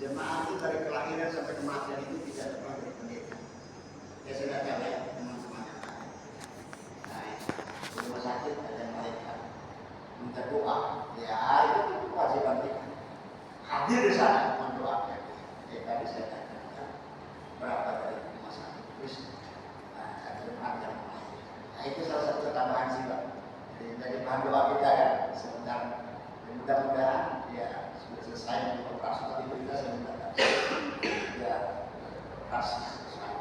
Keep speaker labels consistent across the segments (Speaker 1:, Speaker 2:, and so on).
Speaker 1: Jemaat itu dari kelahiran sampai kematian itu tidak pernah jadi pendeta. Ya sudah tahu ya teman-teman. Nah, di rumah sakit ada mereka minta doa, ya itu kewajiban kita. Hadir di sana mendoakan. Tadi saya katakan berapa dari rumah sakit terus jemaat yang mati. Nah itu salah satu tambahan sih Pak. Jadi dari bahan doa kita kan sebentar. Mudah-mudahan ya sudah selesai untuk operasi, tapi kita saya minta ya operasi selesai.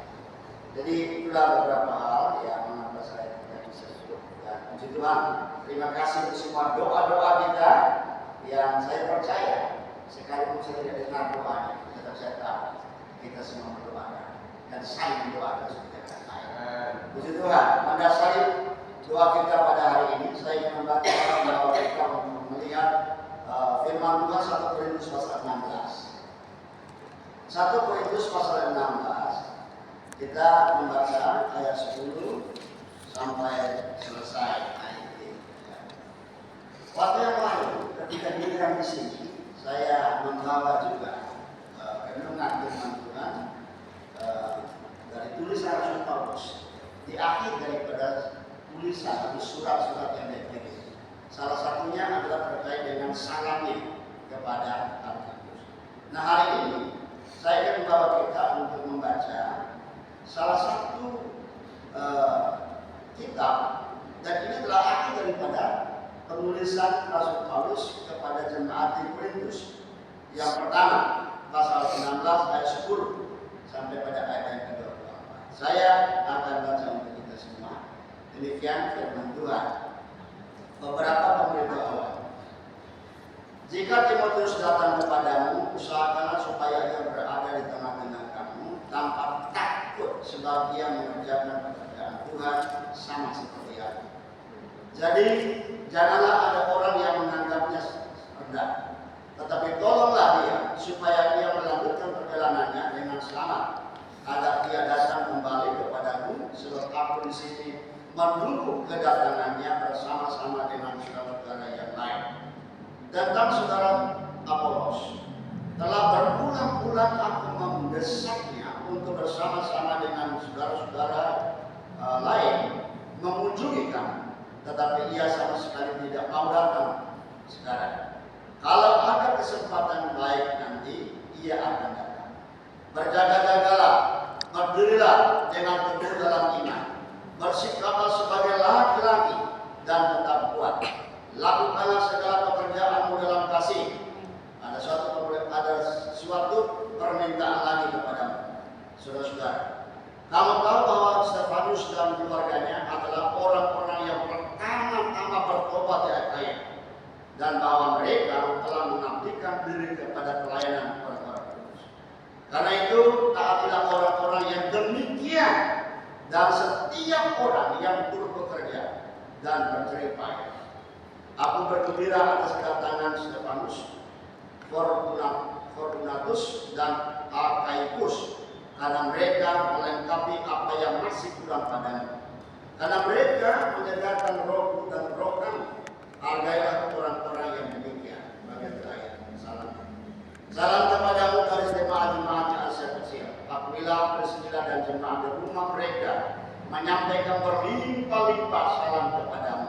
Speaker 1: Jadi itulah beberapa hal yang mengapa saya tidak bisa sebut. Dan puji Tuhan, terima kasih untuk semua doa-doa kita yang saya percaya sekalipun saya tidak dengar doanya, tetap saya tahu kita semua berdoakan dan saling mendoakan supaya kita baik. Puji Tuhan, mendasari doa kita pada hari ini saya ingin membaca bahwa kita melihat firman Tuhan 1 Korintus pasal 16. 1 Korintus pasal 16 kita membaca ayat 10 sampai selesai ayat ini. Waktu yang lalu ketika dirikan di sini saya membawa juga renungan firman Tuhan dari tulisan Rasul Paulus di akhir daripada tulisan surat-surat yang dia kirim. Salah satunya adalah terkait dengan salamnya kepada Alkitab. Nah hari ini saya akan membawa kita untuk membaca salah satu kitab, dan ini adalah akhir daripada penulisan Rasul Paulus kepada jemaat di Korintus. Yang pertama pasal 16 ayat 10 sampai pada ayat yang ke-24. Saya akan baca untuk kita semua. Demikian firman Tuhan. Beberapa pemberitahuan. Jika Timotius datang kepadamu, usahakanlah supaya ia berada di tengah-tengah kamu tanpa takut, sebab ia mengerjakan pekerjaan Tuhan sama seperti aku. Jadi janganlah ada orang yang menganggapnya rendah, tetapi tolonglah dia supaya ia melanjutkan perjalanannya dengan selamat, agar dia datang kembali kepadamu, sebab aku di sini menunggu kedatangannya bersama-sama dengan saudara-saudara yang lain. Tentang saudara Apolos, telah berbulan-bulan aku mendesaknya untuk bersama-sama dengan saudara-saudara lain mengunjungi kamu, tetapi ia sama sekali tidak mau datang sekarang. Kalau ada kesempatan baik nanti, ia akan datang. Berjaga-jagalah, berdirilah dengan teguh dalam iman. Bersikaplah sebagai laki-laki dan tetap kuat. Lakukanlah segala pekerjaanmu dalam kasih. Ada suatu permintaan lagi kepadamu, saudara-saudara. Kamu tahu bahwa Stefanus dan keluarganya adalah orang-orang yang pertama-tama bertobat di Akhaia, dan bahwa mereka telah mengabdikan diri kepada pelayanan orang-orang kudus. Karena itu taatilah orang-orang yang demikian, dan setiap orang yang turut bekerja dan berjerih payah. Aku bergembira atas kedatangan Stefanus, Fortunatus dan Archippus, karena mereka melengkapi apa yang masih kurang padamu. Karena mereka menyegarkan rohku dan roh kamu. Hargailah orang-orang yang demikian. Bagian terakhir, salam. Salam kepadamu dari jemaat-jemaat di Asia Kecil. Akuilah, Priscilla dan jemaat di rumah mereka menyampaikan berlimpah-limpah salam kepadamu.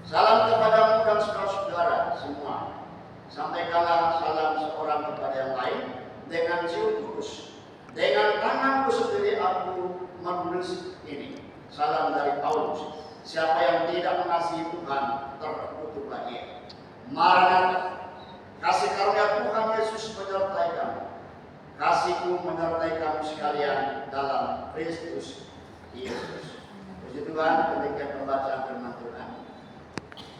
Speaker 1: Salam kepadamu dan saudara-saudara semua. Sampaikanlah salam seorang kepada yang lain dengan jiwa kudus. Dengan tanganku sendiri aku menulis ini. Salam dari Paulus. Siapa yang tidak mengasihi Tuhan, terkutuklah ia. Maranatha, kasih karunia Tuhan Yesus menyertai kamu. Kasihku menyertai kamu sekalian dalam Kristus Yesus. Puji Tuhan, demikian pembacaan firman Tuhan.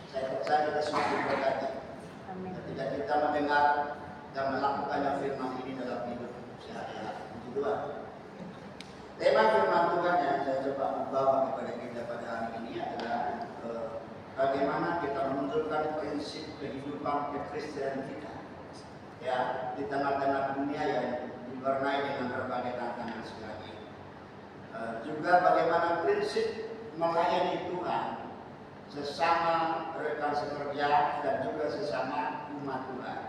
Speaker 1: Saya percaya kita semua diberkati ketika kita mendengar dan melakukannya firman ini dalam hidup sehari-hari. Puji Tuhan. Tema firman Tuhan yang saya coba membawa kepada kita pada hari ini adalah bagaimana kita menunjukkan prinsip kehidupan kekristenan kita, ya, di tengah-tengah dunia yang diwarnai dengan berbagai tantangan sekali. Juga bagaimana prinsip melayani Tuhan sesama rekan sekerja dan juga sesama umat Tuhan.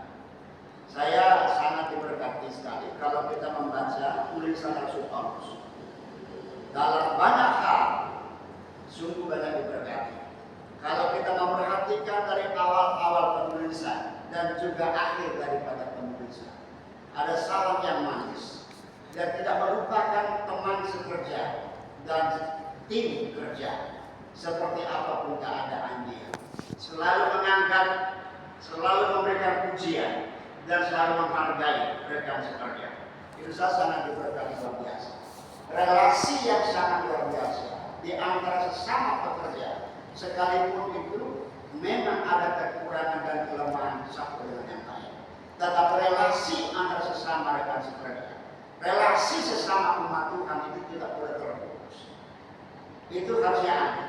Speaker 1: Saya sangat diberkati saja tulisan Rasul Paulus. Dalam banyak hal sungguh banyak diberkati. Kalau kita memperhatikan dari awal-awal penulisan dan juga akhir daripada penulisan, ada salam yang manis dan tidak melupakan teman sekerja dan tim kerja seperti apapun keadaan dia. Selalu mengangkat, selalu memberikan pujian dan selalu menghargai rekan sekerja. Itu sangat diberkati luar biasa. Relasi yang sangat luar biasa di antara sesama pekerja, sekalipun itu memang ada kekurangan dan kelemahan satu dengan yang lain. Tetapi relasi antara sesama rekan sekerja, relasi sesama umat Tuhan itu tidak boleh terputus. Itu harusnya ada.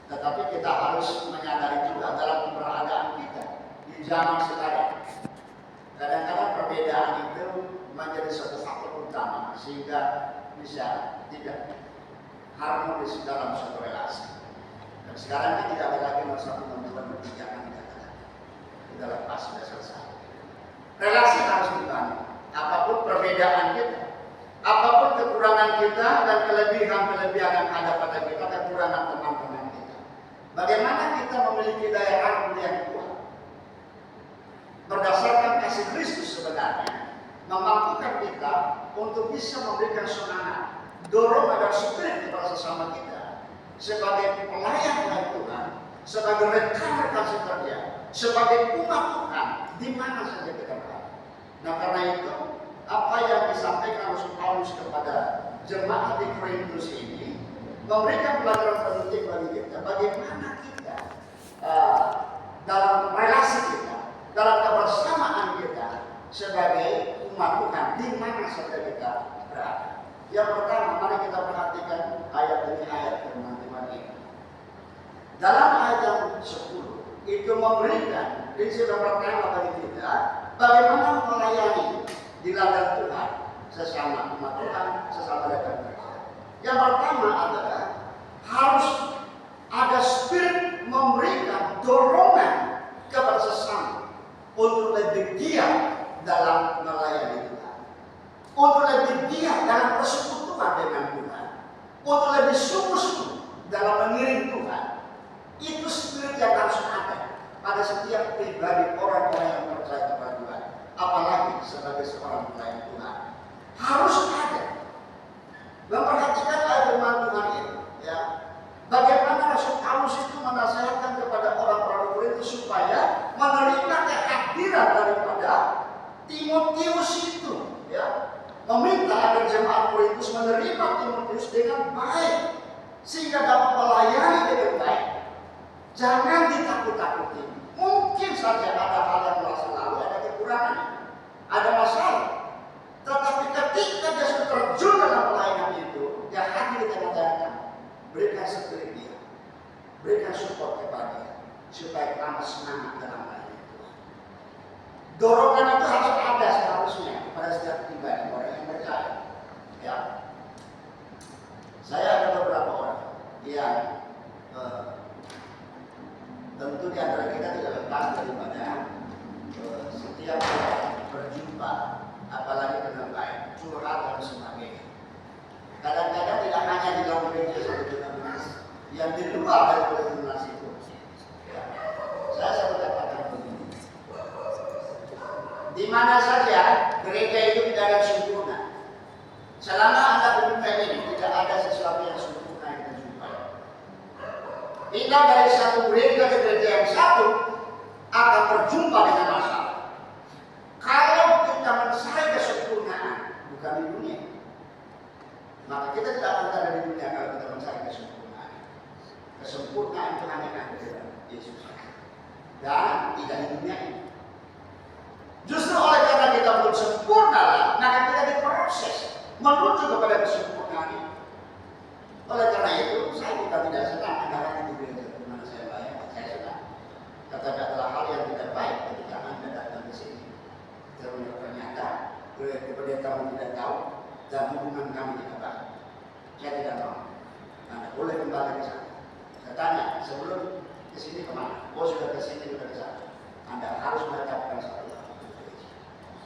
Speaker 1: Tetapi kita harus menyadari juga dalam keberadaan kita di zaman sekarang. Kadang-kadang perbedaan itu menjadi suatu faktor utama sehingga bisa tidak harmonis dalam suatu relasi. Dan sekarang ini tidak ada lagi satu tentuan bertiga yang dikatakan. Sudah lepas, sudah selesai. Relasi harus dibangun. Apapun perbedaan kita, apapun kekurangan kita dan kelebihan-kelebihan yang ada pada kita, kekurangan teman-teman kita. Bagaimana kita memiliki daya rangkul yang kuat? Berdasarkan kasih Kristus sebenarnya memampukan kita untuk bisa memberikan semangat, dorongan dan spirit kepada sesama kita sebagai pelayan Tuhan, sebagai rekan-rekan sekerja, sebagai umat Tuhan di mana saja kita berada. Nah, karena itu apa yang disampaikan Rasul Paulus kepada jemaat di Korintus ini memberikan pelajaran penting bagi kita, bagaimana kita dalam relasi kita, dalam kebersamaan kita sebagai umat Tuhan di mana saja kita berada. Yang pertama, mari kita perhatikan ayat demi ayat teman-teman ini. Dalam ayat yang 10 itu memberikan prinsip yang pertama bagi kita bagaimana melayani di ladang Tuhan sesama umat Tuhan, sesama rekan kerja. Yang pertama adalah harus ada spirit memberikan dorongan kepada sesama untuk lebih giat dalam melayani Tuhan, untuk lebih giat dalam persekutuan dengan Tuhan, untuk lebih sungguh-sungguh dalam mengiring Tuhan. Itu spirit yang harus ada pada setiap pribadi orang-orang yang percaya kepada Tuhan, apalagi sebagai seorang pelayan Tuhan. Harus ada. Memperhatikan ayat firman Tuhan ini, ya. Bagaimana Rasul Paulus itu menasihatkan kepada orang-orang Korintus supaya menerima kehadiran daripada Timotius itu, ya. Meminta agar jemaat Korintus menerima Timotius dengan baik sehingga dapat melayani dengan baik. Jangan ditakut-takuti. Mungkin saja ada hal yang masa lalu ada kekurangan, ada masalah. Tetapi ketika dia sudah terjun dalam pelayanan itu, dia hadir di tengah-tengah, berikan spirit dia, berikan support kepada dia, supaya tambah semangat dalam pelayanan itu. Dorongan itu harus ada seharusnya pada setiap pribadi orang yang percaya. Ya, saya ada beberapa orang yang tentu di antara kita tidak lepas daripada setiap berjumpa, apalagi dengan baik, curhat dan sebagainya. Kadang-kadang tidak hanya di dalam gereja satu denominasi, yang di luar dari denominasi itu. Ya. Saya selalu katakan begini, di mana saja gereja itu tidak ada sempurna. Selama Anda berjumpa ini, tidak ada sesuatu yang sempurna yang kita jumpai. Kita dari satu gereja ke gereja yang satu akan berjumpa dengan masalah. Kalau kita mencari kesempurnaan bukan di dunia, maka kita tidak akan ada di dunia kalau kita mencari kesempurnaan. Kesempurnaan itu hanya ada di Yesus dan tidak di dunia ini. Justru oleh karena kita belum sempurna, maka kita diproses menuju kepada kesempurnaan ini. Oleh karena itu, saya bukan tidak senang ada di gereja di mana saya bayar, saya senang. Tetapi adalah hal yang tidak baik ketika Anda datang ke sini. Ternyata kepada kamu tidak tahu dan hubungan kami tidak baik. Saya tidak mau. Anda boleh kembali ke sana. Saya tanya, sebelum ke sini kemana? Oh, sudah ke sini, sudah ke sana. Anda harus menetapkan satu hal.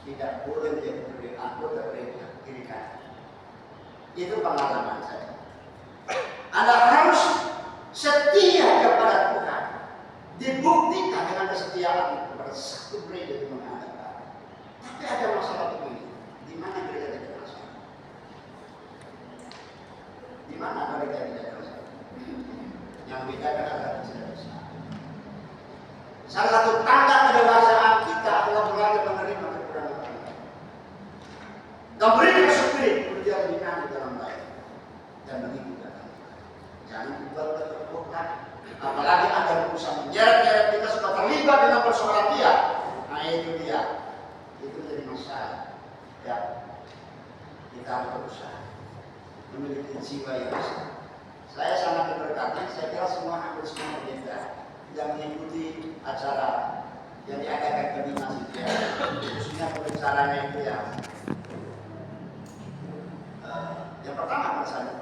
Speaker 1: tidak boleh menjadi anggota gereja kiri kanan. Itu pengalaman saya. Anda harus setia kepada Tuhan, dibuktikan dengan kesetiaan kepada satu gereja di mana Anda berada. Tapi ada masalah begini, di mana gereja tidak masalah? Di mana gereja tidak masalah? Yang beda adalah tidak bisa. Salah satu tanda kedewasaan kita adalah belajar menerima kekurangan kita. Dan berikan Spirit berjalan di dalam baik dan begitu dalam. Jangan dibuat terpukau. Apalagi Anda berusaha menyeret-nyeret kita sudah terlibat dengan persoalan dia. Nah itu dia. Itu jadi masalah. Ya, kita harus berusaha memiliki jiwa yang besar. Saya sangat diberkati. Saya kira hampir semua pendeta yang mengikuti acara yang diadakan Bendina Setia, khususnya pembicaranya itu yang pertama misalnya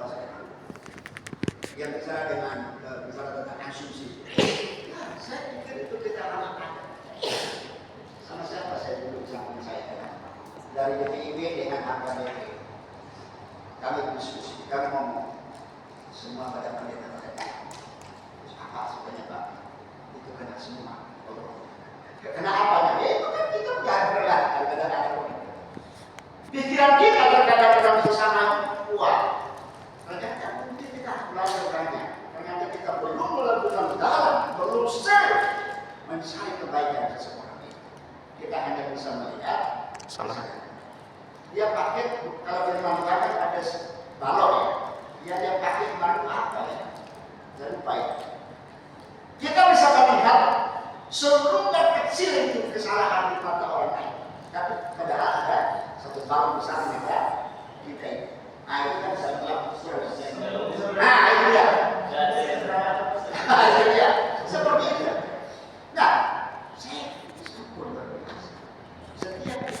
Speaker 1: yang bicara tentang asumsi. Ya, saya pikir itu kita harus ada. Sama siapa saya dulu sama saya dari BPIB dengan AKBP. Kami diskusi, kami ngomong semua pada pendeta. Terus apa sebenarnya Pak? Itu kena semua. Kena apanya? Ya itu kan kita berat kadang-kadang. Pikiran kita kadang-kadang sesama kuat. Ternyata mungkin kita belajar banyak. Ternyata kita belum melakukan dalam, belum serius mencari kebaikan seseorang itu. Kita hanya bisa melihat salah. Dia pakai, kalau dia mengatakan ada balon ya, dia pakai baru apa ya? Jangan lupa ya. Kita bisa melihat seluruh kecil itu kesalahan di mata orang lain. Tapi padahal ada satu balon besar mata kita ini. Nah itu kan bisa terus. Nah itu dia. Itu dia. Seperti itu. Nah, saya syukur berbiasa. Setiap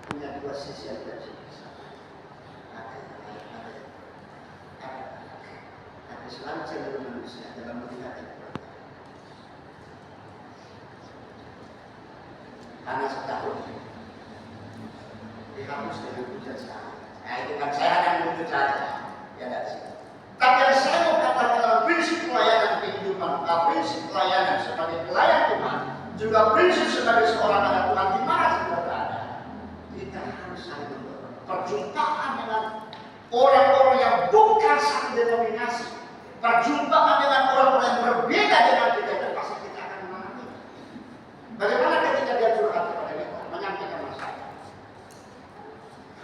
Speaker 1: punya dua sisi yang tidak bisa. Tapi selama saya dalam manusia dalam melihat itu. Karena setahun di kampus dengan hujan sekarang. Nah itu kan saya akan menuntut saja ya dari situ. Tapi yang saya mau katakan dalam prinsip pelayanan kehidupan, prinsip pelayanan sebagai pelayan Tuhan, juga prinsip sebagai seorang anak Tuhan di mana kita berada. Kita harus saling mendorong perjumpaan dengan orang-orang yang bukan satu denominasi, perjumpaan dengan orang-orang yang berbeda dengan kita, dan pasti kita akan mengalami. Bagaimana ketika dia curhat kepada kita, menyampaikan masalah?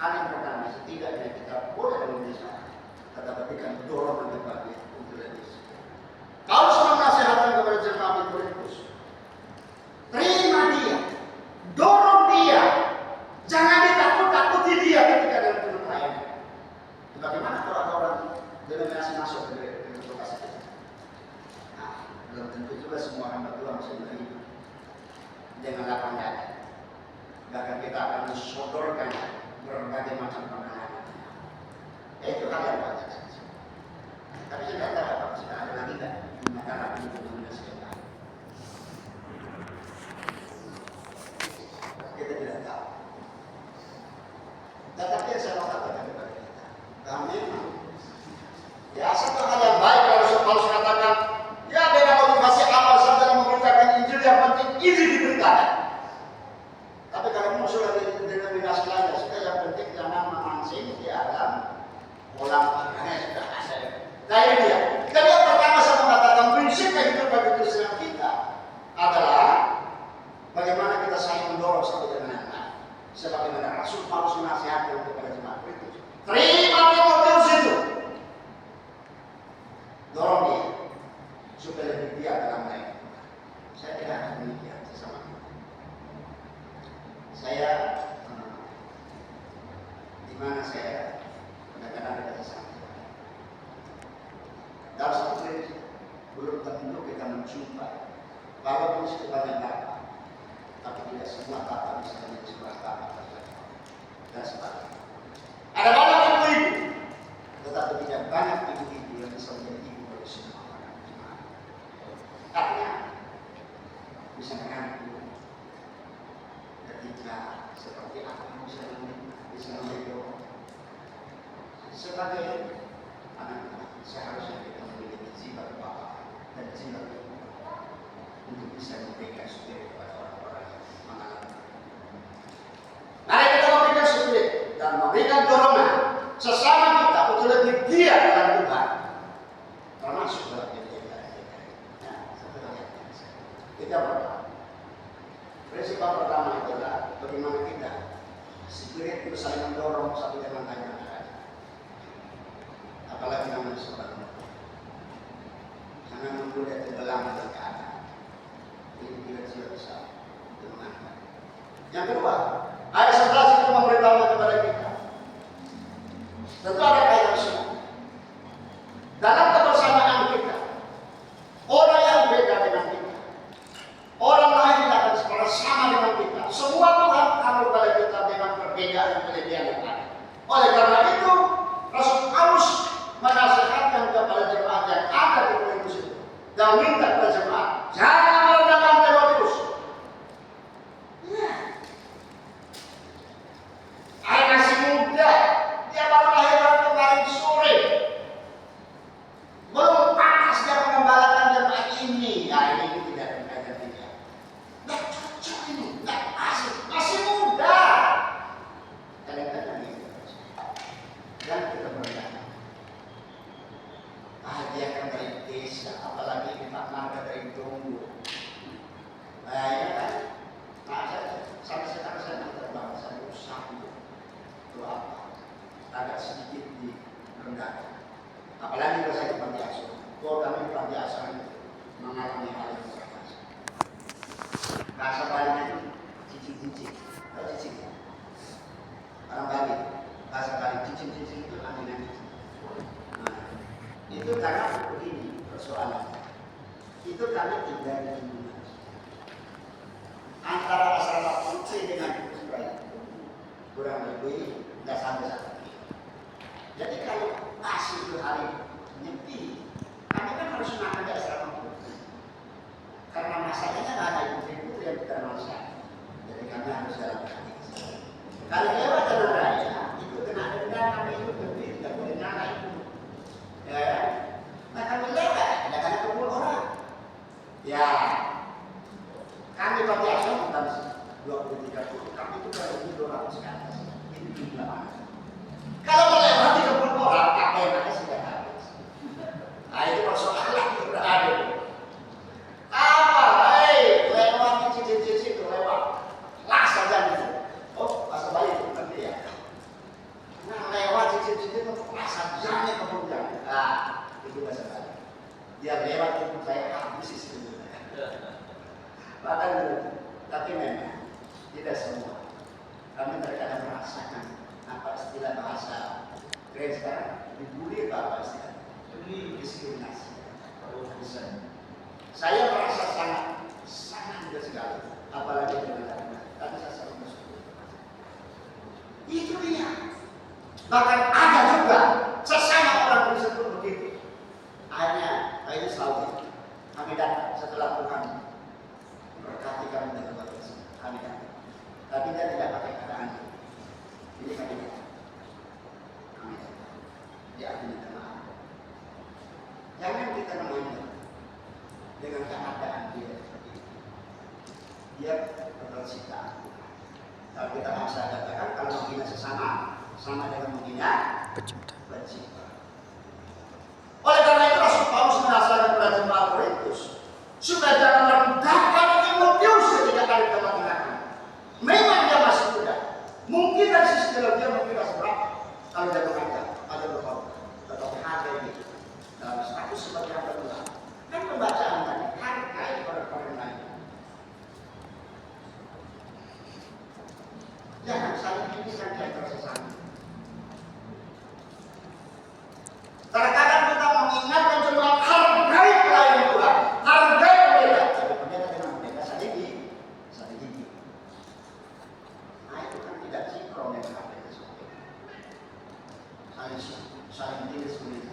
Speaker 1: Hal yang pertama, setidaknya kita boleh menuliskan, tetapi berikan dorongan kepada dia untuk lebih. Paulus menasihatkan kepada jemaat di Korintus, terima dia, dorong dia, jangan ditakut-takuti dia ketika dalam pelayanan. Bagaimana kalau ada orang denominasi masuk ke lokasi kita? Nah, belum tentu juga semua hamba Tuhan bisa menerima dengan lapang dada. Bahkan kita akan mensodorkan berbagai macam pandangan. Itu hal yang wajar saja. Tapi sudah ada apa? Sudah ada lagi kan? Makanan untuk denominasi kita. Kita tidak tahu. Tetapi yang saya mau katakan kepada kita, kami ya satu hal yang baik kalau Paulus katakan, ya dengan motivasi apa saja dalam memberitakan Injil, yang penting Injil diberitakan. Tapi kalau musuh dari denominasi lain, sudah yang penting jangan memancing di alam kolam panahnya sudah ada. Nah ini dia. Jadi yang pertama saya mengatakan prinsip kehidupan Kristen kita adalah bagaimana kita saling mendorong satu dengan yang lain. Sebagaimana Rasul Paulus menasihatkan kepada jemaat Korintus. Terima Timotius itu. Dorong dia supaya lebih giat dalam lain. Saya tidak akan demikian sesama kita. Saya di mana saya kadang-kadang ada sesama. Dalam satu prinsip belum tentu kita menjumpai walaupun sebanyak apa, tapi tidak semua kata bisa menjadi sebuah kata dan sebagainya. Ada banyak ibu-ibu, tetapi tidak banyak ibu-ibu yang bisa menjadi ibu bagi semua orang. Artinya bisa mengambil ketika seperti sebagai anak-anak seharusnya kita memiliki jiwa Bapa dan jiwa Ibu untuk bisa memberikan spirit kepada orang-orang yang mengalami. Mari kita memberikan spirit dan memberikan dorongan sesama kita untuk lebih giat dalam Tuhan, termasuk dalam kita. Kita berdoa. Prinsip yang pertama adalah bagaimana kita spirit itu saling mendorong satu dengan lain. Apalagi namanya seorang jangan menunggu dia tenggelam dalam keadaan ini tidak bisa untuk mengangkat. Yang kedua, ayat 11 itu memberitahukan kepada kita tentu ada kaitan semua dalam kebersamaan kita. Orang yang beda dengan kita, orang lain tidak akan sama dengan kita. Semua Tuhan taruh kepada kita dengan perbedaan dan kelebihan yang ada. Oleh karena itu Rasul Paulus menasihatkan kepada jemaat yang ada di Korintus itu dan minta kepada jemaat jangan merendahkan Timotius. Anak masih muda, dia baru lahir kemarin sore, belum pantas dia mengembalakan jemaat ini. Nah, ini tidak berkaitan dia. Nggak cocok ini, nggak masih muda. Kadang-kadang ini dan kita merendahkan. Dia kan dari desa, apalagi Pak Marga dari Tunggu. Nah, ya kan? Sampai sekarang saya tidak terbang, saya berusaha itu apa? Agak sedikit direndahkan. Apalagi kalau saya di panti asuhan. Kalau kami di panti asuhan mengalami hal yang berbeda. Bahasa Bali itu cicing-cicing. Tahu cicing? Orang Bali, bahasa Bali cicing-cicing itu angin-angin. Itu karena begini persoalan. Itu karena tinggal di dunia. Antara asrama putri dengan putri kurang lebih tidak sampai satu. Jadi kalau masih itu hari nyepi, kami kan harus makan di asrama putri. Karena masalahnya nggak ada putri-putri yang kita masak. Jadi kami harus jalan kaki. Kalau lewat jalan raya, itu kena denda kami itu lebih tidak boleh nyala itu. Ya, nah kami lewat, tidak ada kumpul orang. Ya, kami pakai asuhan bukan 20-30, kami itu kalau lebih 200 ke atas. Ini jumlah mana? Kalau melewati kumpul orang, pakaiannya sudah habis. Nah itu persoalan itu berada. Apa? Lewat cici-cici itu lewat, las saja gitu. Oh, bahasa Bali itu nanti ya. Nah lewat cici-cici itu las saja nih kemudian. Nah, itu bahasa Bali. Dia lewat itu saya habis sih sebenarnya. Bahkan tapi memang tidak semua. Kami terkadang merasakan apa istilah bahasa keren sekarang dibully apa istilah? Diskriminasi. Saya merasa sangat juga sekali, apalagi dengan anak. Tapi saya selalu bersyukur. Itu dia. Bahkan ada juga sesama orang Kristen pun begitu. Akhirnya selalu kami datang setelah Tuhan berkati kami dengan luar biasa. Kami datang, tapi dia tidak pakai keadaan ini kami datang. Kami datang. Dia akan minta maaf. Jangan kita mengancam dengan keadaan dia seperti itu. Dia bersikap. Kalau kita bisa katakan kalau menghina sesama sama dengan menghina pencipta. Oleh karena itu Rasul Paulus menasihatkan kepada jemaat Korintus supaya jangan merendahkan Timotius ketika kali kematangkan. Memang dia masih muda. Mungkin dari sisi teologi mungkin masih berapa kalau dia mengajar ada beberapa. Tetapi harga ini dalam status sebagai hamba Tuhan. Kan pembacaan tadi hargai orang-orang lain. Jangan saling menyisihkan di antara sesama. Terkadang kita mengingatkan jemaat hargai pelayan Tuhan, hargai pendeta. Tapi pendeta dengan pendeta saling gigi. Nah itu kan tidak sinkron dengan apa yang disebut. Saling tidak sebenarnya.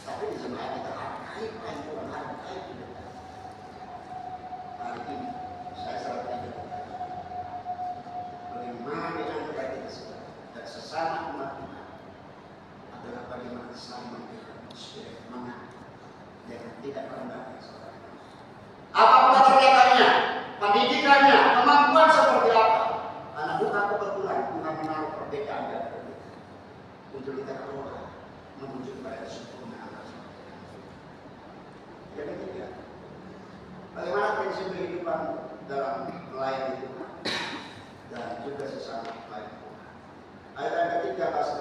Speaker 1: Tapi di jemaat kita hargai pelayan Tuhan, hargai pendeta. Hari ini saya selalu ingat bagaimana di antara kita dan sesama umat Tuhan adalah tidak rendah. Apa persyaratannya, pendidikannya, kemampuan seperti apa? Anak muda kebetulan Tuhan menaruh perbedaan dan perbedaan untuk kita kelola menuju kepada kesempurnaan. Yang ketiga, bagaimana prinsip kehidupan dalam melayani Tuhan dan juga sesama melayani Tuhan. Ayat yang ketiga